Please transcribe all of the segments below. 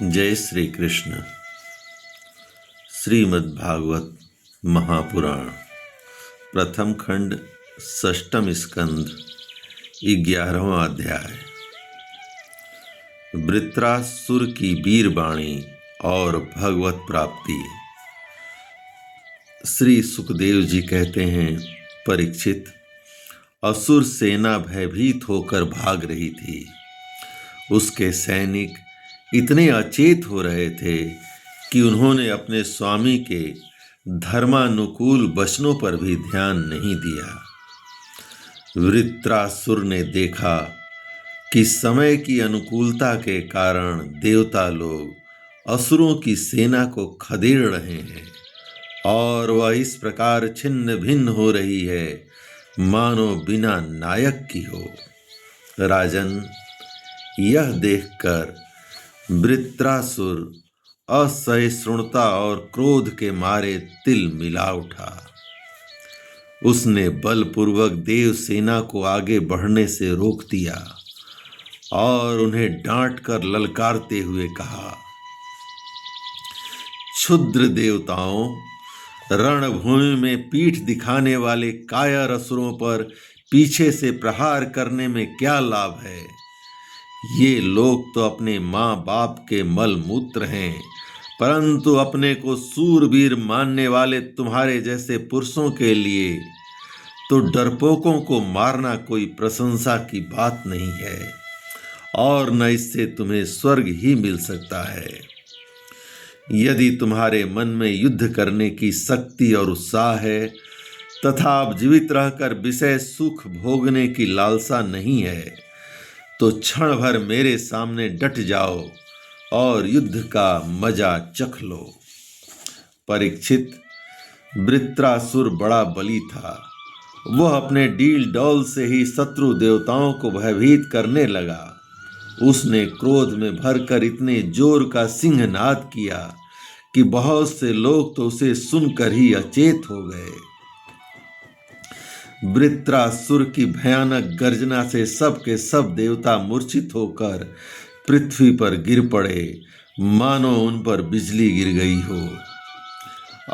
जय श्री कृष्ण। श्रीमद् भागवत महापुराण प्रथम खंड षष्ठम स्कंद 11वां अध्याय। वृत्रासुर की वीरवाणी और भगवत प्राप्ति। श्री सुखदेव जी कहते हैं, परीक्षित, असुर सेना भयभीत होकर भाग रही थी। उसके सैनिक इतने अचेत हो रहे थे कि उन्होंने अपने स्वामी के धर्मानुकूल वचनों पर भी ध्यान नहीं दिया। वृत्रासुर ने देखा कि समय की अनुकूलता के कारण देवता लोग असुरों की सेना को खदेड़ रहे हैं और वह इस प्रकार छिन्न भिन्न हो रही है मानो बिना नायक की हो। राजन, यह देखकर वृत्रासुर असहिष्णुता और क्रोध के मारे तिल मिला उठा। उसने बलपूर्वक देव सेना को आगे बढ़ने से रोक दिया और उन्हें डांट कर ललकारते हुए कहा, क्षुद्र देवताओं, रणभूमि में पीठ दिखाने वाले कायर असुरों पर पीछे से प्रहार करने में क्या लाभ है। ये लोग तो अपने माँ बाप के मल मूत्र हैं, परंतु अपने को सूरवीर मानने वाले तुम्हारे जैसे पुरुषों के लिए तो डरपोकों को मारना कोई प्रशंसा की बात नहीं है और न इससे तुम्हें स्वर्ग ही मिल सकता है। यदि तुम्हारे मन में युद्ध करने की शक्ति और उत्साह है तथा आप जीवित रहकर विषय सुख भोगने की लालसा नहीं है, तो क्षण भर मेरे सामने डट जाओ और युद्ध का मजा चख लो। परीक्षित, वृत्रासुर बड़ा बली था। वह अपने डील डौल से ही शत्रु देवताओं को भयभीत करने लगा। उसने क्रोध में भरकर इतने जोर का सिंहनाद किया कि बहुत से लोग तो उसे सुनकर ही अचेत हो गए। वृत्रासुर की भयानक गर्जना से सब के सब देवता मूर्छित होकर पृथ्वी पर गिर पड़े, मानो उन पर बिजली गिर गई हो।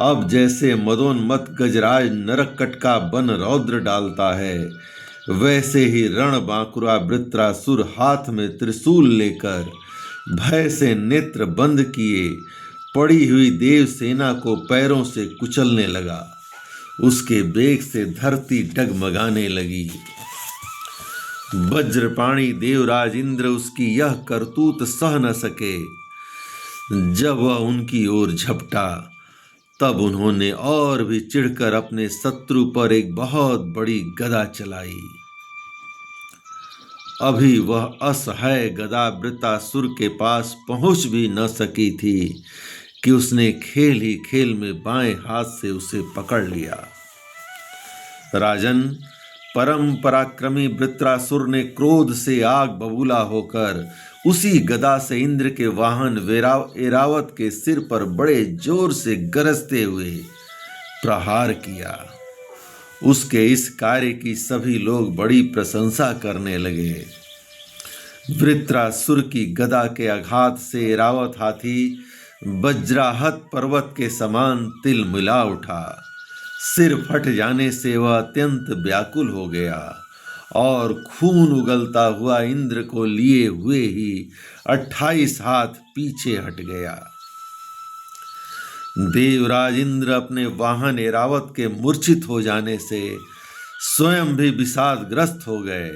अब जैसे मदोन्मत्त गजराज नरकट का बन रौद्र डालता है, वैसे ही रण बांकुरा वृत्रासुर हाथ में त्रिशूल लेकर भय से नेत्र बंद किए पड़ी हुई देव सेना को पैरों से कुचलने लगा। उसके वेग से धरती डगमगाने लगी। वज्रपाणी देवराज इंद्र उसकी यह करतूत सह न सके। जब वह उनकी ओर झपटा, तब उन्होंने और भी चिढ़कर अपने शत्रु पर एक बहुत बड़ी गदा चलाई। अभी वह असहाय गदा वृत्रासुर के पास पहुंच भी न सकी थी कि उसने खेल ही खेल में बाएं हाथ से उसे पकड़ लिया। राजन, परम पराक्रमी वृत्रासुर ने क्रोध से आग बबूला होकर उसी गदा से इंद्र के वाहन ऐरावत के सिर पर बड़े जोर से गरजते हुए प्रहार किया। उसके इस कार्य की सभी लोग बड़ी प्रशंसा करने लगे। वृत्रासुर की गदा के आघात से ऐरावत हाथी वज्राहत पर्वत के समान तिल मिला उठा। सिर फट जाने से वह अत्यंत व्याकुल हो गया और खून उगलता हुआ इंद्र को लिए हुए ही 28 हाथ पीछे हट गया। देवराज इंद्र अपने वाहन ऐरावत के मूर्छित हो जाने से स्वयं भी विषादग्रस्त हो गए।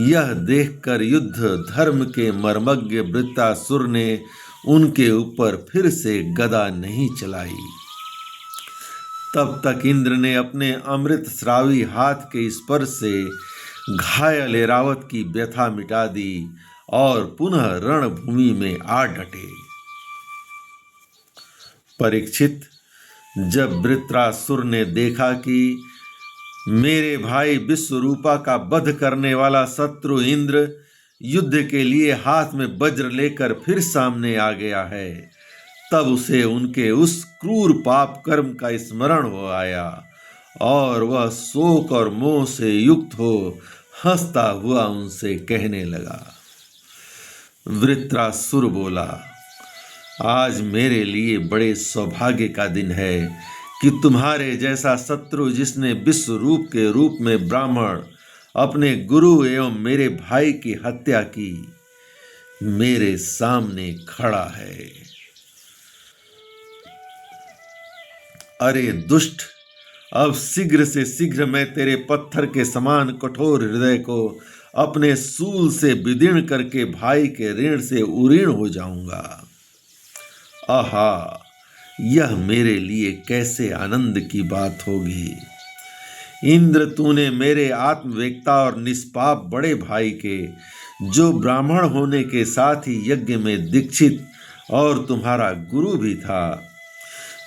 यह देखकर युद्ध धर्म के मर्मज्ञ वृत्रासुर ने उनके ऊपर फिर से गदा नहीं चलाई। तब तक इंद्र ने अपने अमृत श्रावी हाथ के स्पर्श से घायल ऐरावत की व्यथा मिटा दी और पुनः रणभूमि में आ डटे। परीक्षित, जब वृत्रासुर ने देखा कि मेरे भाई विश्वरूपा का वध करने वाला शत्रु इंद्र युद्ध के लिए हाथ में वज्र लेकर फिर सामने आ गया है, तब उसे उनके उस क्रूर पाप कर्म का स्मरण हो आया और वह शोक और मोह से युक्त हो हंसता हुआ उनसे कहने लगा। वृत्रासुर बोला, आज मेरे लिए बड़े सौभाग्य का दिन है कि तुम्हारे जैसा शत्रु, जिसने विश्व रूप के रूप में ब्राह्मण अपने गुरु एवं मेरे भाई की हत्या की, मेरे सामने खड़ा है। अरे दुष्ट, अब शीघ्र से शीघ्र मैं तेरे पत्थर के समान कठोर हृदय को अपने सूल से विदीर्ण करके भाई के ऋण से उरीण हो जाऊंगा। आहा, यह मेरे लिए कैसे आनंद की बात होगी। इंद्र, तूने मेरे आत्मवेक्ता और निष्पाप बड़े भाई के, जो ब्राह्मण होने के साथ ही यज्ञ में दीक्षित और तुम्हारा गुरु भी था,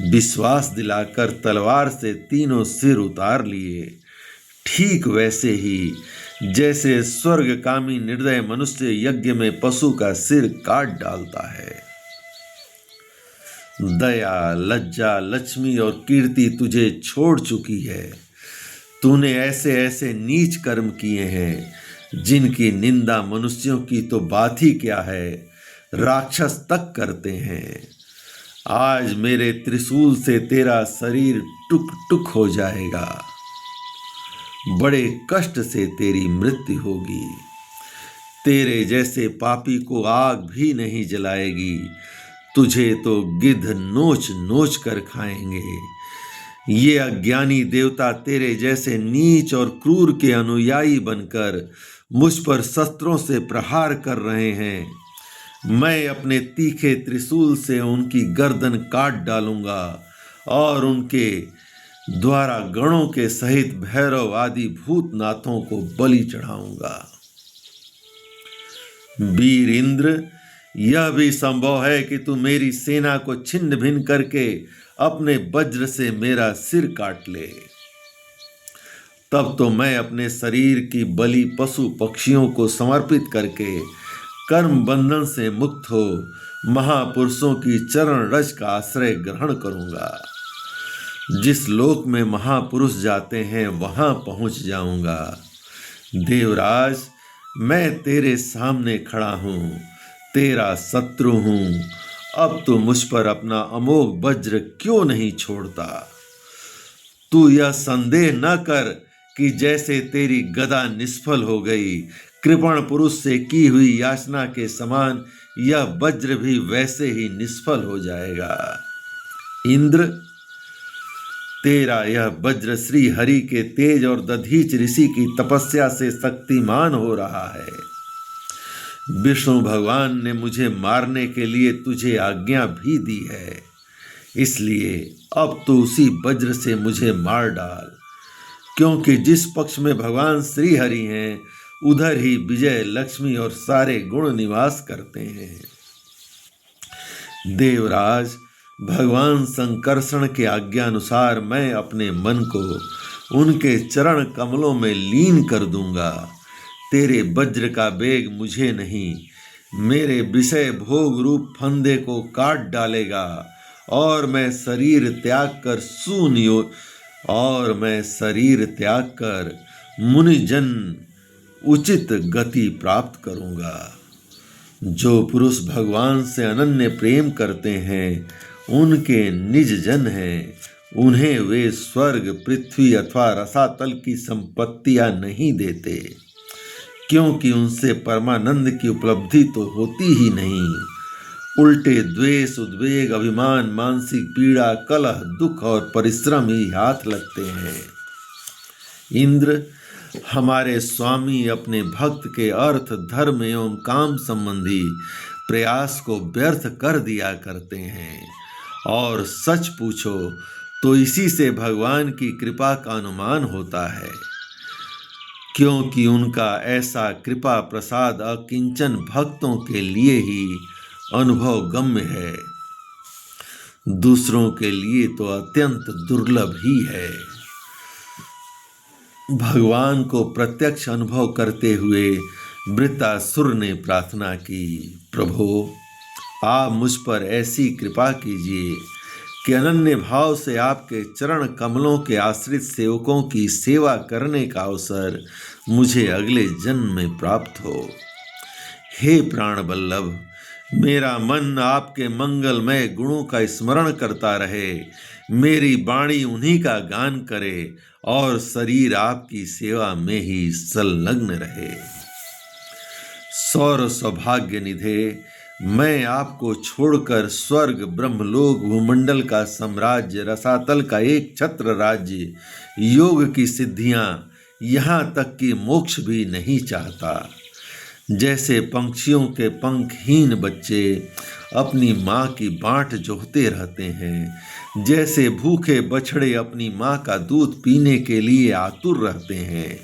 विश्वास दिलाकर तलवार से तीनों सिर उतार लिए। ठीक वैसे ही जैसे स्वर्गकामी निर्दय मनुष्य यज्ञ में पशु का सिर काट डालता है। दया, लज्जा, लक्ष्मी और कीर्ति तुझे छोड़ चुकी है। तूने ऐसे ऐसे नीच कर्म किए हैं जिनकी निंदा मनुष्यों की तो बात ही क्या है, राक्षस तक करते हैं। आज मेरे त्रिशूल से तेरा शरीर टुक टुक हो जाएगा, बड़े कष्ट से तेरी मृत्यु होगी। तेरे जैसे पापी को आग भी नहीं जलाएगी, तुझे तो गिद्ध नोच नोच कर खाएंगे। ये अज्ञानी देवता तेरे जैसे नीच और क्रूर के अनुयायी बनकर मुझ पर शस्त्रों से प्रहार कर रहे हैं। मैं अपने तीखे त्रिशूल से उनकी गर्दन काट डालूंगा और उनके द्वारा गणों के सहित भैरव आदि भूतनाथों को बलि चढ़ाऊंगा। वीर इंद्र, यह भी संभव है कि तू मेरी सेना को छिन्न भिन्न करके अपने वज्र से मेरा सिर काट ले। तब तो मैं अपने शरीर की बलि पशु पक्षियों को समर्पित करके कर्म बंधन से मुक्त हो महापुरुषों की चरण रज का आश्रय ग्रहण करूंगा। जिस लोक में महापुरुष जाते हैं वहां पहुंच जाऊंगा। देवराज, मैं तेरे सामने खड़ा हूं, तेरा शत्रु हूं। अब तू मुझ पर अपना अमोघ वज्र क्यों नहीं छोड़ता? तू यह संदेह न कर कि जैसे तेरी गदा निष्फल हो गई, कृपण पुरुष से की हुई याचना के समान यह वज्र भी वैसे ही निष्फल हो जाएगा। इंद्र, तेरा यह वज्र श्री हरि के तेज और दधीच ऋषि की तपस्या से शक्तिमान हो रहा है। विष्णु भगवान ने मुझे मारने के लिए तुझे आज्ञा भी दी है, इसलिए अब तो उसी वज्र से मुझे मार डाल, क्योंकि जिस पक्ष में भगवान श्री हरि हैं उधर ही विजय, लक्ष्मी और सारे गुण निवास करते हैं। देवराज, भगवान संकर्षण के आज्ञा अनुसार मैं अपने मन को उनके चरण कमलों में लीन कर दूंगा। तेरे वज्र का वेग मुझे नहीं, मेरे विषय भोग रूप फंदे को काट डालेगा और मैं शरीर त्याग कर मुनिजन उचित गति प्राप्त करूंगा। जो पुरुष भगवान से अनन्य प्रेम करते हैं उनके निज जन हैं, उन्हें वे स्वर्ग, पृथ्वी अथवा रसातल की संपत्तियां नहीं देते, क्योंकि उनसे परमानंद की उपलब्धि तो होती ही नहीं। उल्टे द्वेष, उद्वेग, अभिमान, मानसिक पीड़ा, कलह, दुख और परिश्रम ही हाथ लगते हैं। इंद्र, हमारे स्वामी अपने भक्त के अर्थ, धर्म एवं काम संबंधी प्रयास को व्यर्थ कर दिया करते हैं, और सच पूछो तो इसी से भगवान की कृपा का अनुमान होता है, क्योंकि उनका ऐसा कृपा प्रसाद अकिंचन भक्तों के लिए ही अनुभव गम्य है, दूसरों के लिए तो अत्यंत दुर्लभ ही है। भगवान को प्रत्यक्ष अनुभव करते हुए वृत्तासुर ने प्रार्थना की, प्रभो, आप मुझ पर ऐसी कृपा कीजिए कि अनन्य भाव से आपके चरण कमलों के आश्रित सेवकों की सेवा करने का अवसर मुझे अगले जन्म में प्राप्त हो। हे प्राण वल्लभ, मेरा मन आपके मंगलमय गुणों का स्मरण करता रहे, मेरी वाणी उन्हीं का गान करे और शरीर आपकी सेवा में ही संलग्न रहे। सौर सौभाग्य निधे, मैं आपको छोड़कर स्वर्ग, ब्रह्मलोक, भूमंडल का साम्राज्य, रसातल का एक छत्र राज्य, योग की सिद्धियां, यहाँ तक कि मोक्ष भी नहीं चाहता। जैसे पंछियों के पंखहीन बच्चे अपनी माँ की बाट जोहते रहते हैं, जैसे भूखे बछड़े अपनी माँ का दूध पीने के लिए आतुर रहते हैं,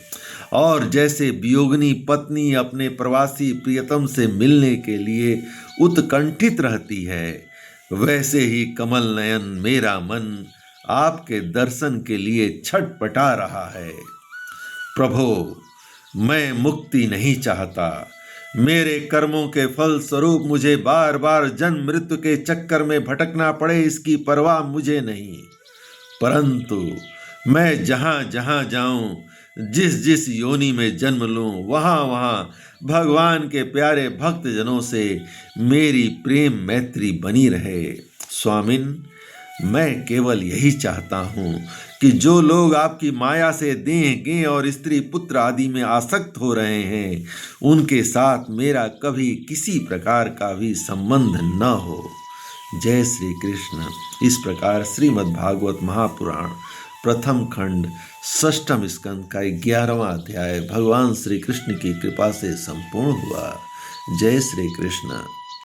और जैसे वियोगिनी पत्नी अपने प्रवासी प्रियतम से मिलने के लिए उत्कंठित रहती है, वैसे ही कमल नयन मेरा मन आपके दर्शन के लिए छटपटा रहा है। प्रभो, मैं मुक्ति नहीं चाहता। मेरे कर्मों के फल स्वरूप मुझे बार बार जन्म मृत्यु के चक्कर में भटकना पड़े, इसकी परवाह मुझे नहीं। परंतु मैं जहाँ जहाँ जाऊँ, जिस जिस योनि में जन्म लूँ, वहाँ वहाँ भगवान के प्यारे भक्त जनों से मेरी प्रेम मैत्री बनी रहे। स्वामिन, मैं केवल यही चाहता हूँ कि जो लोग आपकी माया से देह गेह और स्त्री पुत्र आदि में आसक्त हो रहे हैं, उनके साथ मेरा कभी किसी प्रकार का भी संबंध न हो। जय श्री कृष्ण। इस प्रकार श्रीमद् भागवत महापुराण प्रथम खंड षष्ठम स्कंद का 11वां अध्याय भगवान श्री कृष्ण की कृपा से संपूर्ण हुआ। जय श्री कृष्ण।